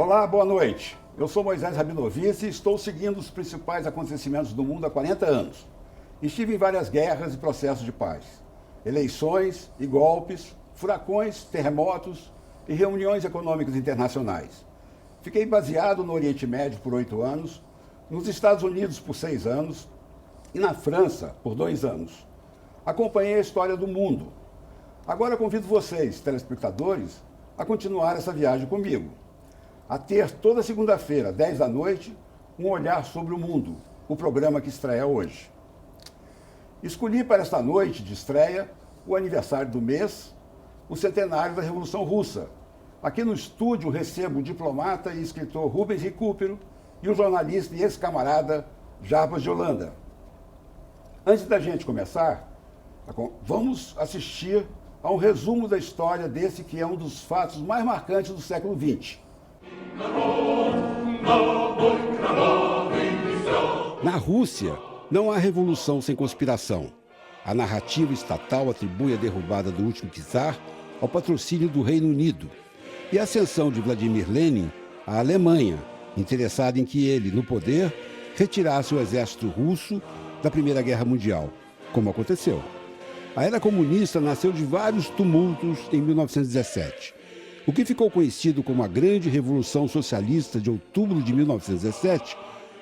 Olá, boa noite. Eu sou Moisés Rabinovitz e estou seguindo os principais acontecimentos do mundo há 40 anos. Estive em várias guerras e processos de paz, eleições e golpes, furacões, terremotos e reuniões econômicas internacionais. Fiquei baseado no Oriente Médio por 8 anos, nos Estados Unidos por 6 anos e na França por 2 anos. Acompanhei a história do mundo. Agora convido vocês, telespectadores, a continuar essa viagem comigo. A ter toda segunda-feira, 10 da noite, um olhar sobre o mundo, o programa que estreia hoje. Escolhi para esta noite de estreia o aniversário do mês, o centenário da Revolução Russa. Aqui no estúdio recebo o diplomata e escritor Rubens Recupero e o jornalista e ex-camarada Jarbas de Holanda. Antes da gente começar, vamos assistir a um resumo da história desse que é um dos fatos mais marcantes do século XX. Na Rússia, não há revolução sem conspiração. A narrativa estatal atribui a derrubada do último czar ao patrocínio do Reino Unido e a ascensão de Vladimir Lenin à Alemanha, interessada em que ele, no poder, retirasse o exército russo da Primeira Guerra Mundial, como aconteceu. A era comunista nasceu de vários tumultos em 1917. O que ficou conhecido como a Grande Revolução Socialista de outubro de 1917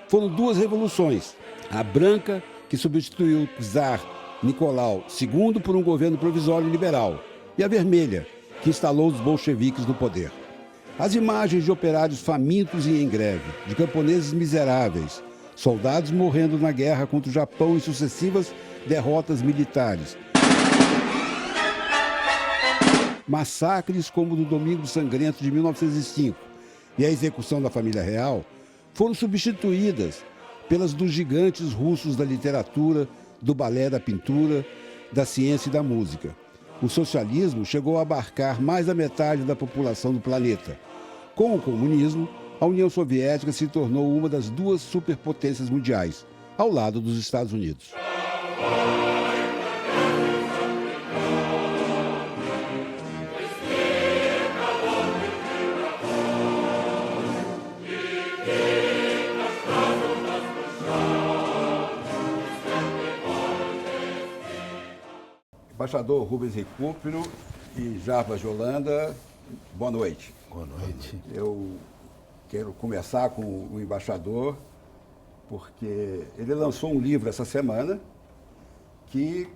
foram duas revoluções. A branca, que substituiu o czar Nicolau II por um governo provisório liberal, e a vermelha, que instalou os bolcheviques no poder. As imagens de operários famintos e em greve, de camponeses miseráveis, soldados morrendo na guerra contra o Japão em sucessivas derrotas militares, massacres como o do Domingo Sangrento de 1905 e a execução da família real foram substituídas pelas dos gigantes russos da literatura, do balé, da pintura, da ciência e da música. O socialismo chegou a abarcar mais da metade da população do planeta. Com o comunismo, a União Soviética se tornou uma das duas superpotências mundiais, ao lado dos Estados Unidos. Embaixador Rubens Recupero e Jarbas de Holanda, boa noite. Boa noite. Eu quero começar com o embaixador, porque ele lançou um livro essa semana que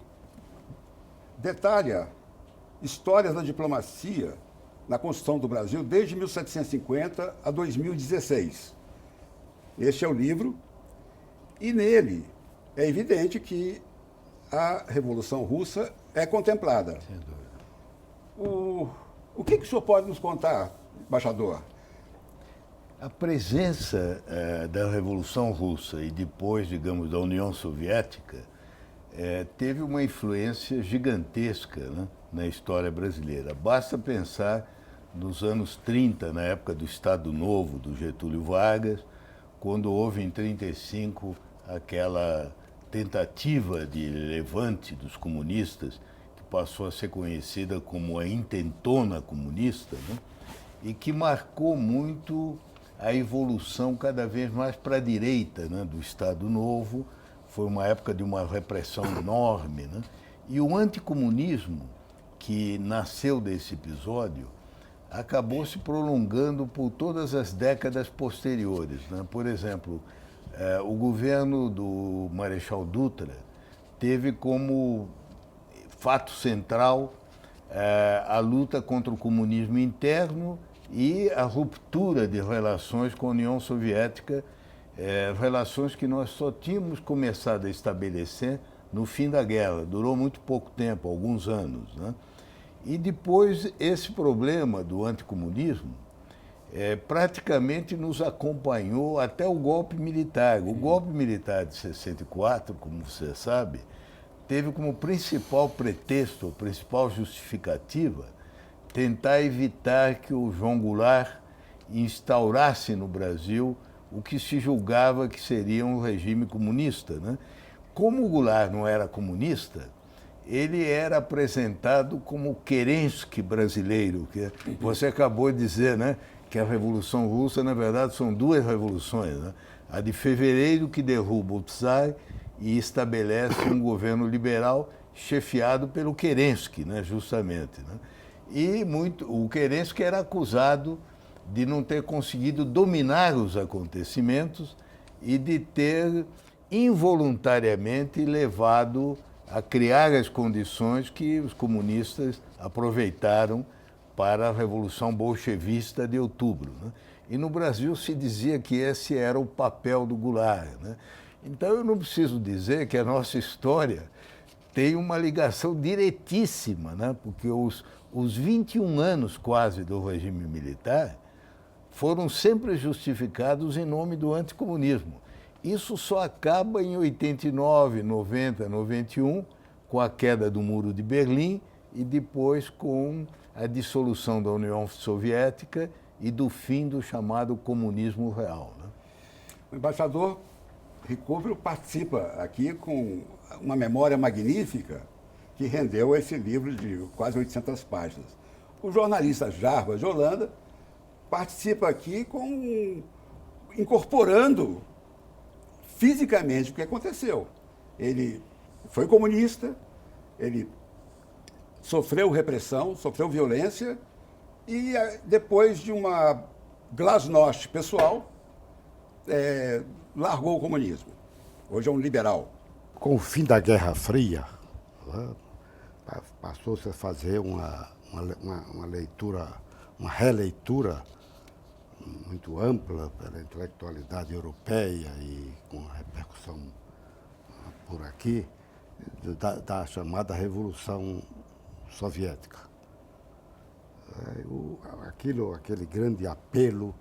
detalha histórias da diplomacia na construção do Brasil desde 1750 a 2016. Este é o livro, e nele é evidente que a Revolução Russa é contemplada. Sem dúvida. O que o senhor pode nos contar, embaixador? A presença da Revolução Russa e depois, digamos, da União Soviética teve uma influência gigantesca, né, na história brasileira. Basta pensar nos anos 30, na época do Estado Novo, do Getúlio Vargas, quando houve em 1935 aquela tentativa de levante dos comunistas, que passou a ser conhecida como a intentona comunista, né? E que marcou muito a evolução cada vez mais para a direita, né, do Estado Novo. Foi uma época de uma repressão enorme, né? E o anticomunismo, que nasceu desse episódio, acabou se prolongando por todas as décadas posteriores, né? Por exemplo, o governo do Marechal Dutra teve como fato central a luta contra o comunismo interno e a ruptura de relações com a União Soviética, relações que nós só tínhamos começado a estabelecer no fim da guerra. Durou muito pouco tempo, alguns anos, né? E depois esse problema do anticomunismo praticamente nos acompanhou até o golpe militar. O golpe militar de 64, como você sabe, teve como principal pretexto, principal justificativa, tentar evitar que o João Goulart instaurasse no Brasil o que se julgava que seria um regime comunista, né? Como o Goulart não era comunista, ele era apresentado como o Kerensky brasileiro, que você acabou de dizer, né? que a Revolução Russa, na verdade, são duas revoluções, né? A de fevereiro, que derruba o czar e estabelece um governo liberal chefiado pelo Kerensky, né, justamente. Né? E o Kerensky era acusado de não ter conseguido dominar os acontecimentos e de ter involuntariamente levado a criar as condições que os comunistas aproveitaram para a Revolução Bolchevista de outubro. Né? E no Brasil se dizia que esse era o papel do Goulart. Né? Então eu não preciso dizer que a nossa história tem uma ligação diretíssima, né? Porque os 21 anos quase do regime militar foram sempre justificados em nome do anticomunismo. Isso só acaba em 89, 90, 91, com a queda do Muro de Berlim e depois com a dissolução da União Soviética e do fim do chamado comunismo real. Né? O embaixador Recubro participa aqui com uma memória magnífica que rendeu esse livro de quase 800 páginas. O jornalista Jarbas de Holanda participa aqui incorporando fisicamente o que aconteceu. Ele foi comunista, ele sofreu repressão, sofreu violência e depois de uma glasnost pessoal, largou o comunismo. Hoje é um liberal. Com o fim da Guerra Fria, né, passou-se a fazer uma leitura, uma releitura muito ampla pela intelectualidade europeia e com repercussão por aqui, da chamada Revolução Soviética. Aquele grande apelo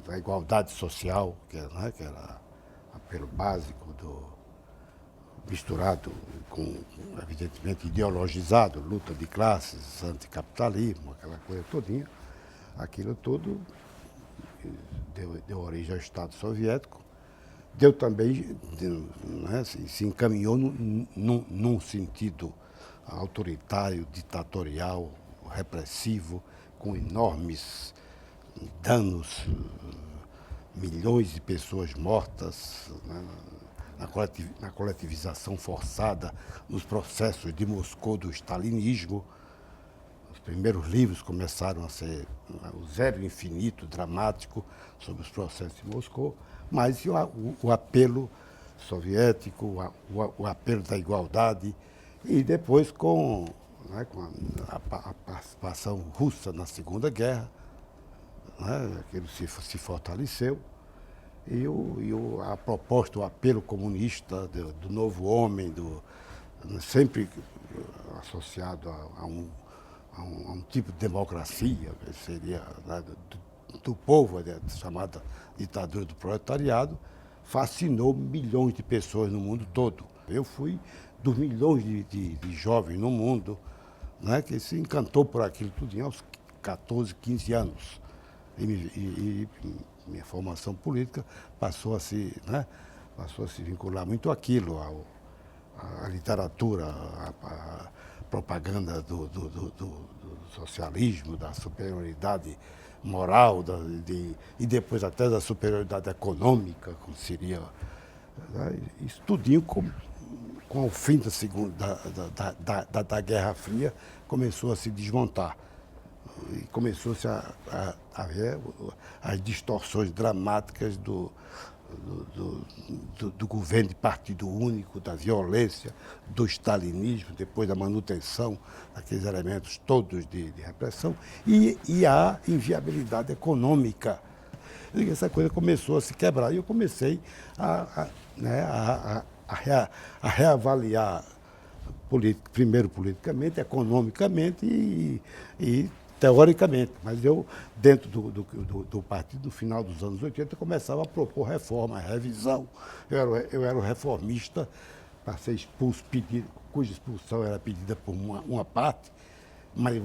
da igualdade social, que era apelo básico, misturado com, evidentemente, ideologizado, luta de classes, anticapitalismo, aquela coisa todinha. Aquilo tudo deu origem ao Estado Soviético, deu também, né, se encaminhou num sentido autoritário, ditatorial, repressivo, com enormes danos, milhões de pessoas mortas, né, na coletivização forçada, nos processos de Moscou do stalinismo. Os primeiros livros começaram a ser o Zero Infinito, dramático, sobre os processos de Moscou, mas o apelo soviético, o apelo da igualdade, e depois com a participação russa na Segunda Guerra, né, aquilo se fortaleceu, e a proposta, o apelo comunista do novo homem, sempre associado a um tipo de democracia, que seria, né, do povo, chamada ditadura do proletariado, fascinou milhões de pessoas no mundo todo. Eu fui dos milhões de jovens no mundo, né, que se encantou por aquilo tudo aos 14, 15 anos. E minha formação política passou a se vincular muito àquilo, à literatura, à propaganda do socialismo, da superioridade moral, e depois até da superioridade econômica, como seria, né, isso tudinho com o fim da Guerra Fria começou a se desmontar. E começou-se a ver as distorções dramáticas do governo de partido único, da violência, do stalinismo, depois da manutenção daqueles elementos todos de repressão, e a inviabilidade econômica. Essa coisa começou a se quebrar e eu comecei a reavaliar, primeiro politicamente, economicamente e teoricamente, mas eu, dentro do partido, no final dos anos 80, começava a propor reforma, revisão. Eu era o reformista, para ser expulso, cuja expulsão era pedida por uma parte, mas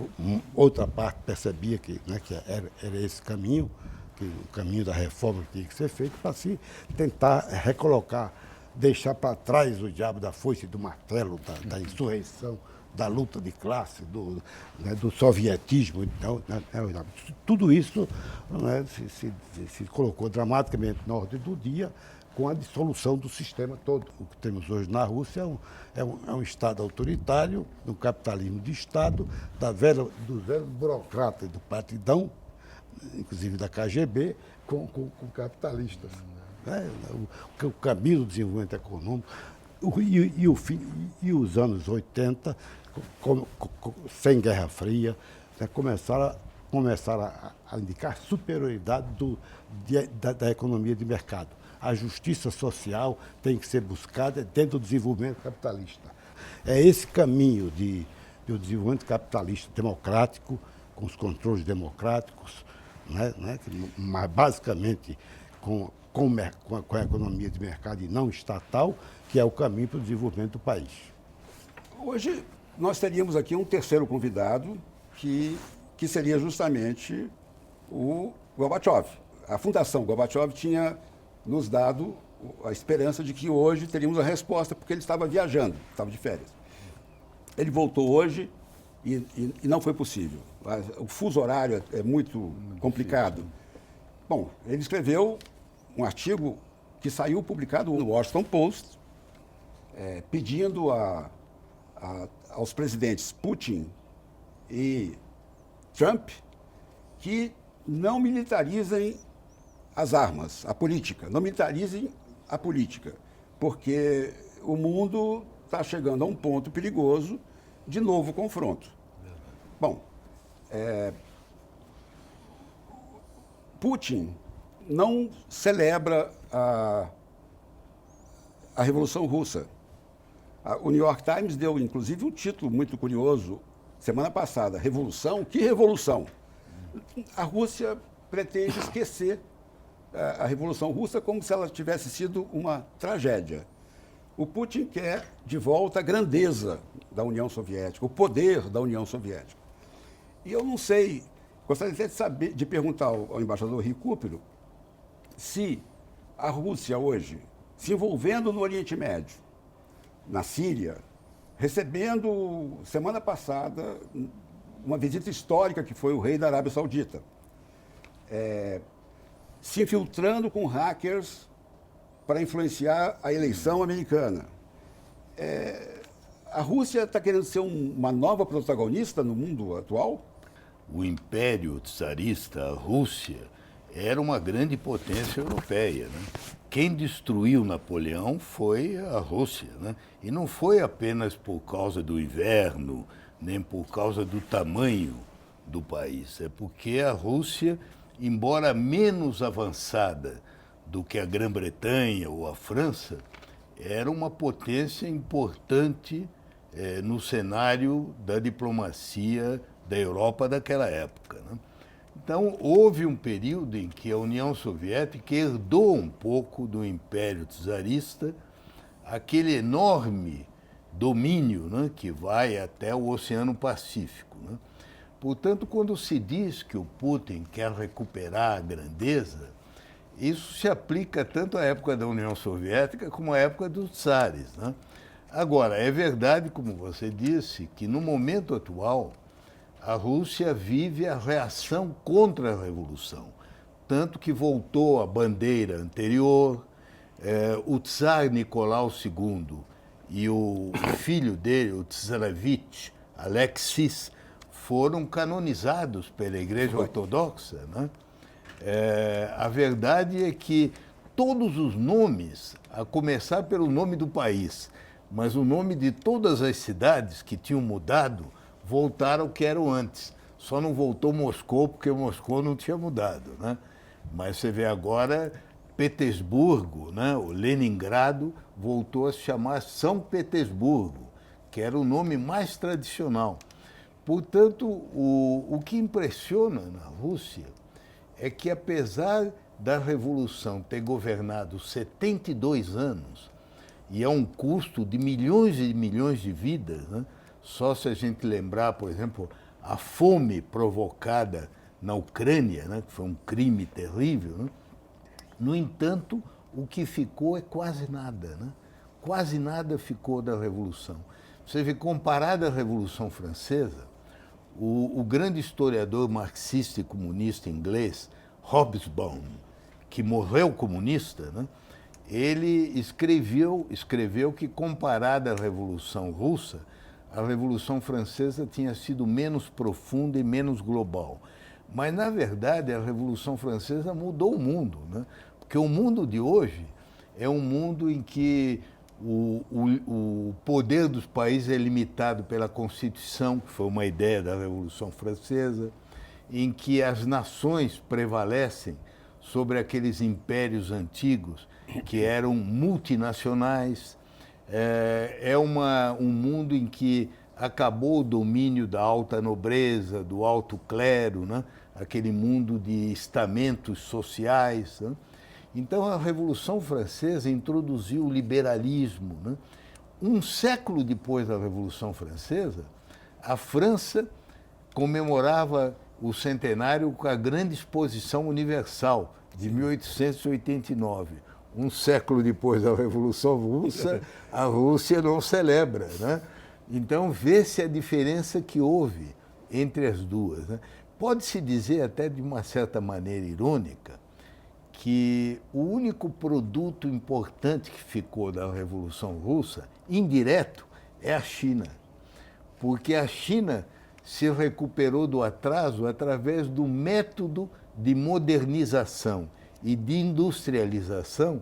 outra parte percebia que era esse caminho, que o caminho da reforma que tinha que ser feito para se tentar recolocar deixar para trás o diabo da foice e do martelo, da insurreição, da luta de classe, do sovietismo. Então, tudo isso, né, se colocou dramaticamente na ordem do dia com a dissolução do sistema todo. O que temos hoje na Rússia é um Estado autoritário, um capitalismo de Estado, do velho burocrata e do partidão, inclusive da KGB, com capitalistas. Né? O caminho do desenvolvimento econômico e os anos 80, sem Guerra Fria, né, começaram a indicar superioridade da economia de mercado. A justiça social tem que ser buscada dentro do desenvolvimento capitalista. É esse caminho do desenvolvimento capitalista democrático, com os controles democráticos, né, mas basicamente com a economia de mercado e não estatal, que é o caminho para o desenvolvimento do país. Hoje nós teríamos aqui um terceiro convidado, que seria justamente o Gorbachev. A Fundação Gorbachev tinha nos dado a esperança de que hoje teríamos a resposta, porque ele estava viajando, estava de férias. Ele voltou hoje e não foi possível. O fuso horário é muito complicado. Bom, ele escreveu um artigo que saiu publicado no Washington Post, pedindo aos presidentes Putin e Trump que não militarizem as armas, a política, não militarizem a política, porque o mundo está chegando a um ponto perigoso de novo confronto. Bom, Putin não celebra a Revolução Russa. O New York Times deu, inclusive, um título muito curioso semana passada: Revolução? Que revolução? A Rússia pretende esquecer a Revolução Russa como se ela tivesse sido uma tragédia. O Putin quer de volta a grandeza da União Soviética, o poder da União Soviética. E eu não sei, gostaria até de perguntar ao embaixador Recupero se a Rússia hoje, se envolvendo no Oriente Médio, na Síria, recebendo, semana passada, uma visita histórica que foi o rei da Arábia Saudita, se infiltrando com hackers para influenciar a eleição americana. A Rússia está querendo ser uma nova protagonista no mundo atual? O Império Czarista, a Rússia, era uma grande potência europeia, né? Quem destruiu Napoleão foi a Rússia, né? E não foi apenas por causa do inverno, nem por causa do tamanho do país. É porque a Rússia, embora menos avançada do que a Grã-Bretanha ou a França, era uma potência importante no cenário da diplomacia da Europa daquela época, né? Então, houve um período em que a União Soviética herdou um pouco do Império Czarista, aquele enorme domínio, né, que vai até o Oceano Pacífico, né? Portanto, quando se diz que o Putin quer recuperar a grandeza, isso se aplica tanto à época da União Soviética como à época dos tzares, né? Agora, é verdade, como você disse, que no momento atual a Rússia vive a reação contra a Revolução, tanto que voltou à bandeira anterior. O czar Nicolau II e o filho dele, o Tsarevich Alexis, foram canonizados pela Igreja Ortodoxa, né? A verdade é que todos os nomes, a começar pelo nome do país, mas o nome de todas as cidades que tinham mudado, voltaram ao que eram antes. Só não voltou Moscou, porque Moscou não tinha mudado, né? Mas você vê agora Petersburgo, né? O Leningrado voltou a se chamar São Petersburgo, que era o nome mais tradicional. Portanto, o que impressiona na Rússia é que, apesar da Revolução ter governado 72 anos, e é um custo de milhões e milhões de vidas, né? Só se a gente lembrar, por exemplo, a fome provocada na Ucrânia, né? Que foi um crime terrível, né? No entanto, o que ficou é quase nada, né? quase nada ficou da Revolução. Você vê, comparado à Revolução Francesa, o grande historiador marxista e comunista inglês, Hobsbawm, que morreu comunista, né? Ele escreveu que, comparada à Revolução Russa, a Revolução Francesa tinha sido menos profunda e menos global. Mas, na verdade, a Revolução Francesa mudou o mundo, né? Porque o mundo de hoje é um mundo em que o poder dos países é limitado pela Constituição, que foi uma ideia da Revolução Francesa, em que as nações prevalecem sobre aqueles impérios antigos que eram multinacionais. Um mundo em que acabou o domínio da alta nobreza, do alto clero, né? Aquele mundo de estamentos sociais, né? Então, a Revolução Francesa introduziu o liberalismo, né? Um século depois da Revolução Francesa, a França comemorava o centenário com a Grande Exposição Universal, de 1889. Um século depois da Revolução Russa, a Rússia não celebra, né? Então, vê-se a diferença que houve entre as duas, né? Pode-se dizer, até de uma certa maneira irônica, que o único produto importante que ficou da Revolução Russa, indireto, é a China. Porque a China se recuperou do atraso através do método de modernização e de industrialização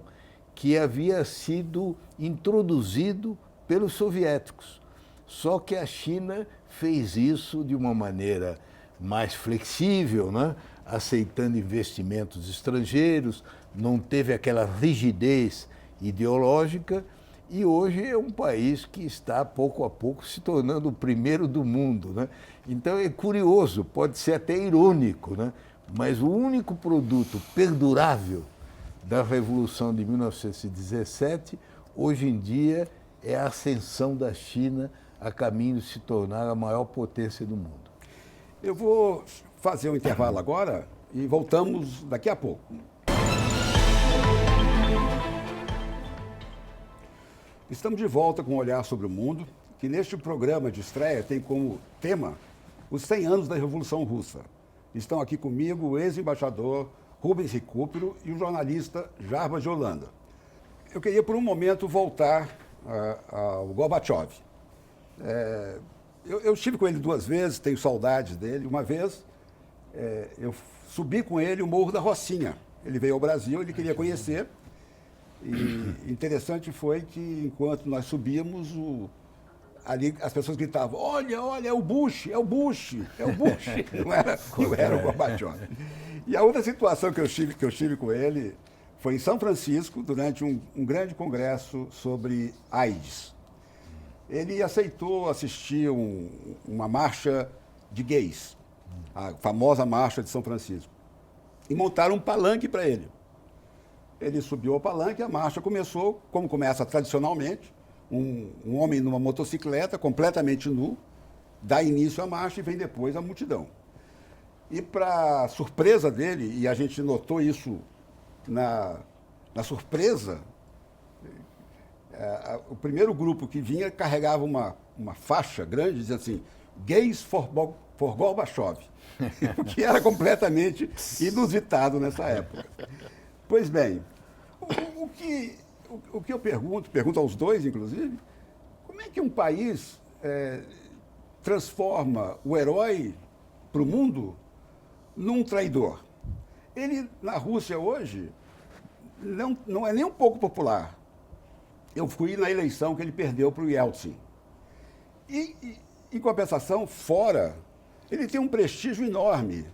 que havia sido introduzido pelos soviéticos. Só que a China fez isso de uma maneira mais flexível, né? Aceitando investimentos estrangeiros, não teve aquela rigidez ideológica, e hoje é um país que está, pouco a pouco, se tornando o primeiro do mundo, né? Então é curioso, pode ser até irônico, né? Mas o único produto perdurável da Revolução de 1917, hoje em dia, é a ascensão da China a caminho de se tornar a maior potência do mundo. Eu vou fazer um intervalo agora e voltamos daqui a pouco. Estamos de volta com um olhar sobre o mundo, que neste programa de estreia tem como tema os 100 anos da Revolução Russa. Estão aqui comigo o ex-embaixador Rubens Recupero e o jornalista Jarbas de Holanda. Eu queria por um momento voltar ao Gorbachev. Eu estive com ele 2 vezes, tenho saudades dele. Uma vez eu subi com ele o Morro da Rocinha. Ele veio ao Brasil, ele queria conhecer. E interessante foi que, enquanto nós subíamos, ali as pessoas gritavam: olha, olha, é o Bush, é o Bush, é o Bush. Não era o Gorbachev. E a outra situação que eu estive com ele foi em São Francisco, durante um grande congresso sobre AIDS. Ele aceitou assistir uma marcha de gays, a famosa marcha de São Francisco, e montaram um palanque para ele. Ele subiu ao palanque, a marcha começou, como começa tradicionalmente, um homem numa motocicleta, completamente nu, dá início à marcha e vem depois a multidão. E, para surpresa dele, e a gente notou isso na surpresa, o primeiro grupo que vinha carregava uma faixa grande, dizia assim: gays for Gorbachev, o que era completamente inusitado nessa época. Pois bem, o que eu pergunto aos dois, inclusive, como é que um país transforma o herói para o mundo num traidor? Ele, na Rússia hoje, não é nem um pouco popular. Eu fui na eleição que ele perdeu para o Yeltsin. E, em compensação, fora, ele tem um prestígio enorme.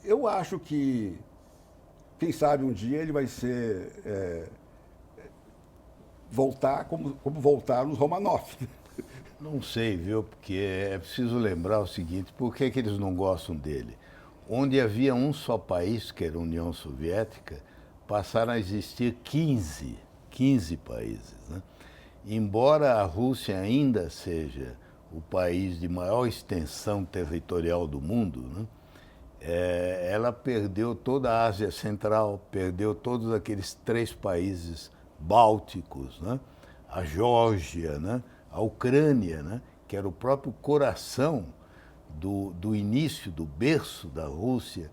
Eu acho que, quem sabe, um dia ele vai ser voltar como voltaram os Romanov. Não sei, viu? Porque é preciso lembrar o seguinte: por que eles não gostam dele? Onde havia um só país, que era a União Soviética, passaram a existir 15 países, né? Embora a Rússia ainda seja o país de maior extensão territorial do mundo, né? Ela perdeu toda a Ásia Central, perdeu todos aqueles 3 países bálticos, né? A Geórgia, né? A Ucrânia, né? Que era o próprio coração do início, do berço da Rússia.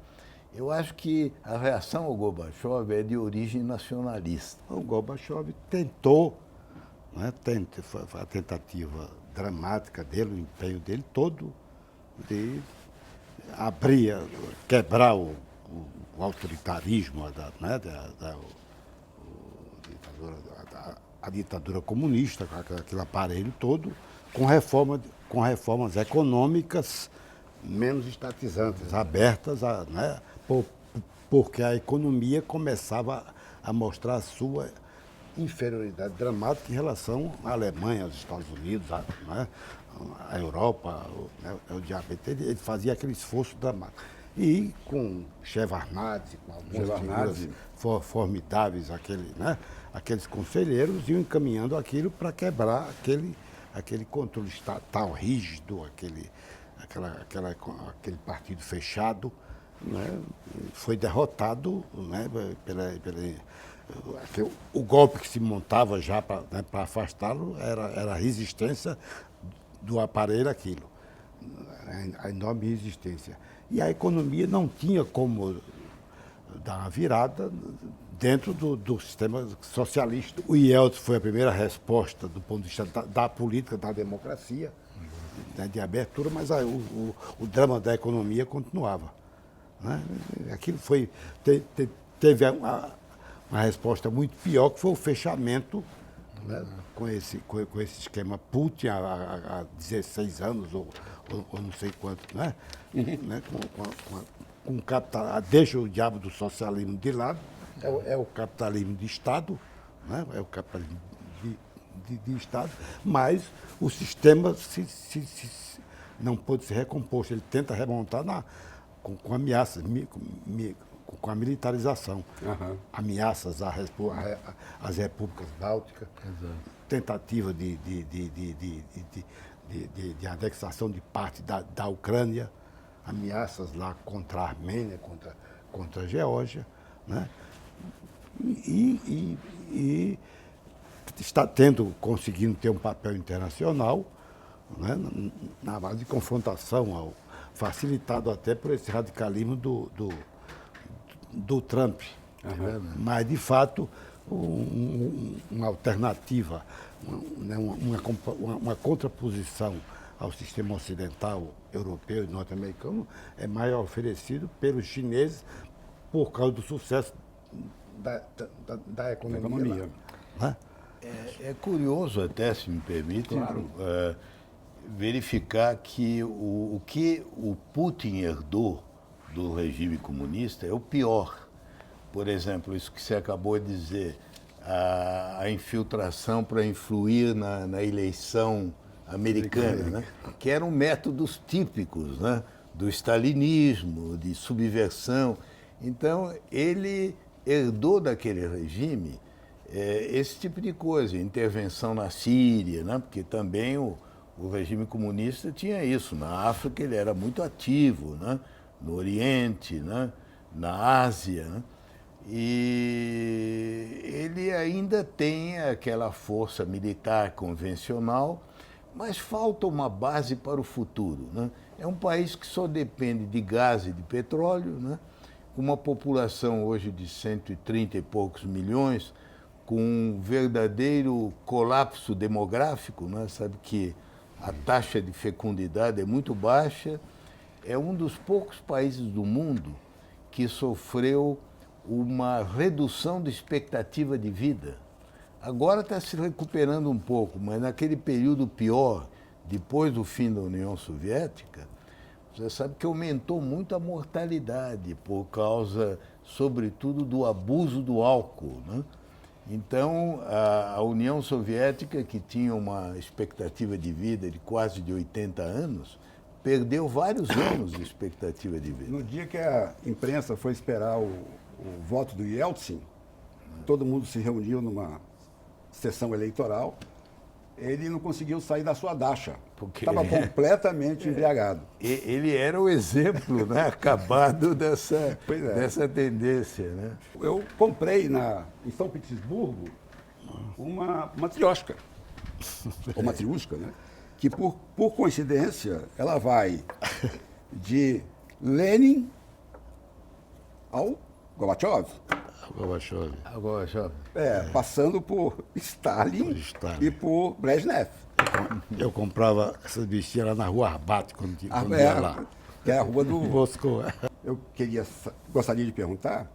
Eu acho que a reação ao Gorbachev é de origem nacionalista. O Gorbachev tentou, né, foi a tentativa dramática dele, o empenho dele todo, de abrir, quebrar o autoritarismo, a ditadura comunista, com aquele aparelho todo, com reformas econômicas menos estatizantes, abertas, né, porque a economia começava a mostrar a sua inferioridade dramática em relação à Alemanha, aos Estados Unidos, né, a Europa, o diabetes. Ele fazia aquele esforço dramático. E com Shevardnadze, com algumas figuras formidáveis, aqueles conselheiros iam encaminhando aquilo para quebrar aquele controle estatal rígido, aquele partido fechado, né? Foi derrotado, né, o golpe que se montava já para, né, afastá-lo era a resistência do aparelho àquilo, a enorme resistência. E a economia não tinha como dar uma virada dentro do sistema socialista. O Yeltsin foi a primeira resposta do ponto de vista da política, da democracia, né, de abertura, mas o drama da economia continuava, né? Aquilo teve uma resposta muito pior, que foi o fechamento, né, com esse esquema Putin há 16 anos, ou não sei quanto, né? Né? Com o capital, deixa o diabo do socialismo de lado, é o capitalismo de Estado, né? É o capitalismo de Estado, mas o sistema não pôde ser recomposto. Ele tenta remontar com ameaças, com a militarização, ameaças às repúblicas bálticas, tentativa de anexação de parte da Ucrânia, ameaças lá contra a Armênia, contra a Geórgia, né? E está conseguindo ter um papel internacional, né, na base de confrontação, facilitado até por esse radicalismo do Trump. Mas, de fato, uma alternativa, uma contraposição ao sistema ocidental, europeu e norte-americano é mais oferecido pelos chineses por causa do sucesso da economia. Né? É curioso até, se me permite, claro, verificar que o que o Putin herdou do regime comunista é o pior. Por exemplo, isso que você acabou de dizer, a infiltração para influir na eleição americana, né? Que eram métodos típicos, né, do stalinismo, de subversão. Então, ele herdou daquele regime esse tipo de coisa, intervenção na Síria, né? Porque também o regime comunista tinha isso. Na África ele era muito ativo, né? No Oriente, né? Na Ásia, né? E ele ainda tem aquela força militar convencional, mas falta uma base para o futuro, né? É um país que só depende de gás e de petróleo, né? Com uma população hoje de 130 e poucos milhões, com um verdadeiro colapso demográfico, né? Sabe que a taxa de fecundidade é muito baixa. É um dos poucos países do mundo que sofreu uma redução de expectativa de vida. Agora está se recuperando um pouco, mas naquele período pior, depois do fim da União Soviética, você sabe que aumentou muito a mortalidade por causa, sobretudo, do abuso do álcool, né? Então, a União Soviética, que tinha uma expectativa de vida de quase de 80 anos, perdeu vários anos de expectativa de vida. No dia que a imprensa foi esperar o voto do Yeltsin, todo mundo se reuniu numa sessão eleitoral, ele não conseguiu sair da sua dacha, porque estava completamente embriagado. Ele era o exemplo, né, acabado dessa tendência, né? Eu comprei em São Petersburgo uma matriosca, ou matriusca, né? Que por coincidência ela vai de Lenin ao Gorbachev. Gorbachev. Agora, já. Passando por Stalin, Por Stalin. e por Brezhnev. Eu comprava essas bichinhas lá na rua Arbat, quando ia lá. Que é a rua do... Moscou. Eu gostaria de perguntar,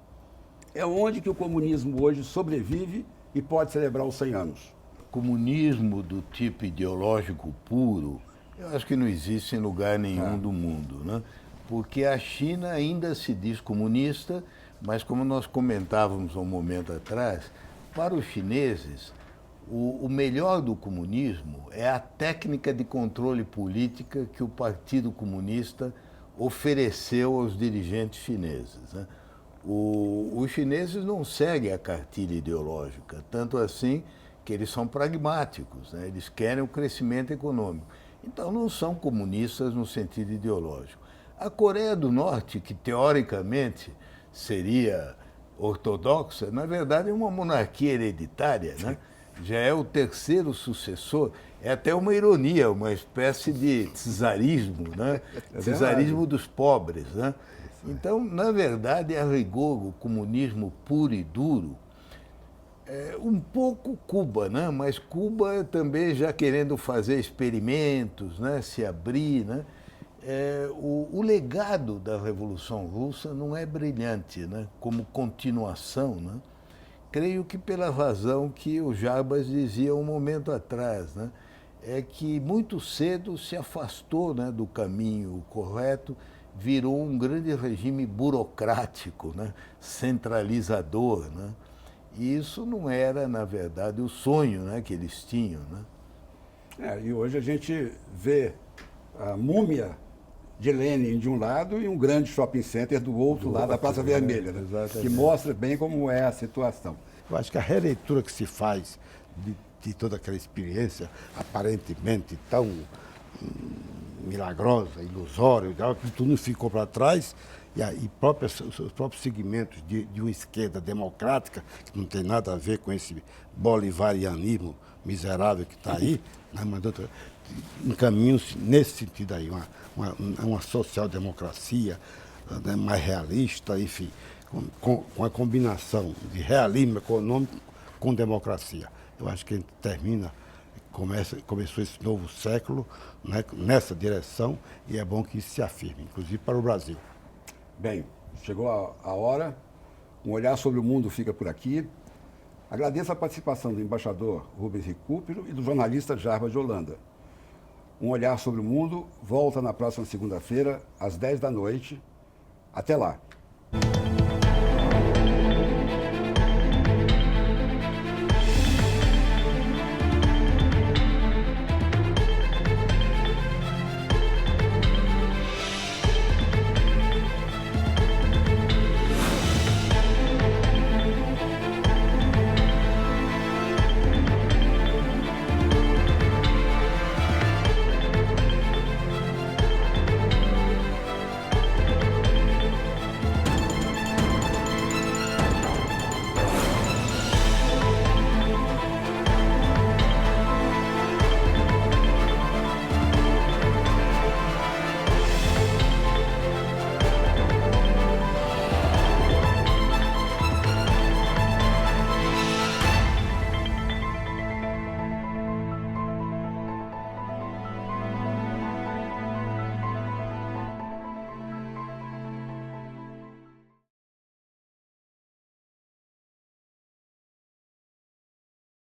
é onde que o comunismo hoje sobrevive e pode celebrar os 100 anos? Comunismo do tipo ideológico puro, eu acho que não existe em lugar nenhum do mundo, né? Porque a China ainda se diz comunista, mas como nós comentávamos há um momento atrás, para os chineses, o melhor do comunismo é a técnica de controle política que o Partido Comunista ofereceu aos dirigentes chineses, né? Os chineses não seguem a cartilha ideológica, tanto assim que eles são pragmáticos, né? Eles querem o crescimento econômico. Então não são comunistas no sentido ideológico. A Coreia do Norte, que teoricamente seria ortodoxa, na verdade é uma monarquia hereditária, né? Já é o terceiro sucessor, é até uma ironia, uma espécie de czarismo, né? Czarismo dos pobres, né? Então, na verdade, a rigor, o comunismo puro e duro, um pouco Cuba, né? Mas Cuba também já querendo fazer experimentos, né? Se abrir, né? O legado da Revolução Russa não é brilhante, né? Como continuação, né? Creio que pela razão que o Jarbas dizia um momento atrás, né? É que muito cedo se afastou, né, do caminho correto, virou um grande regime burocrático, né? Centralizador, né? E isso não era, na verdade, o sonho, né, que eles tinham, né? E hoje a gente vê a múmia de Lenin de um lado e um grande shopping center do outro lado da Praça Vermelha, né? Que mostra bem como é a situação. Eu acho que a releitura que se faz de toda aquela experiência, aparentemente tão milagrosa, ilusória, que tudo ficou para trás, e os próprios segmentos de uma esquerda democrática, que não tem nada a ver com esse bolivarianismo miserável que está aí, né, encaminham-se nesse sentido aí, uma social-democracia, né, mais realista, enfim, com a combinação de realismo econômico com democracia. Eu acho que a gente começou esse novo século, né, nessa direção, e é bom que isso se afirme, inclusive para o Brasil. Bem, chegou a hora, um olhar sobre o mundo fica por aqui. Agradeço a participação do embaixador Rubens Recupero e do jornalista Jarbas de Holanda. Um olhar sobre o mundo volta na próxima segunda-feira, às 10 da noite. Até lá.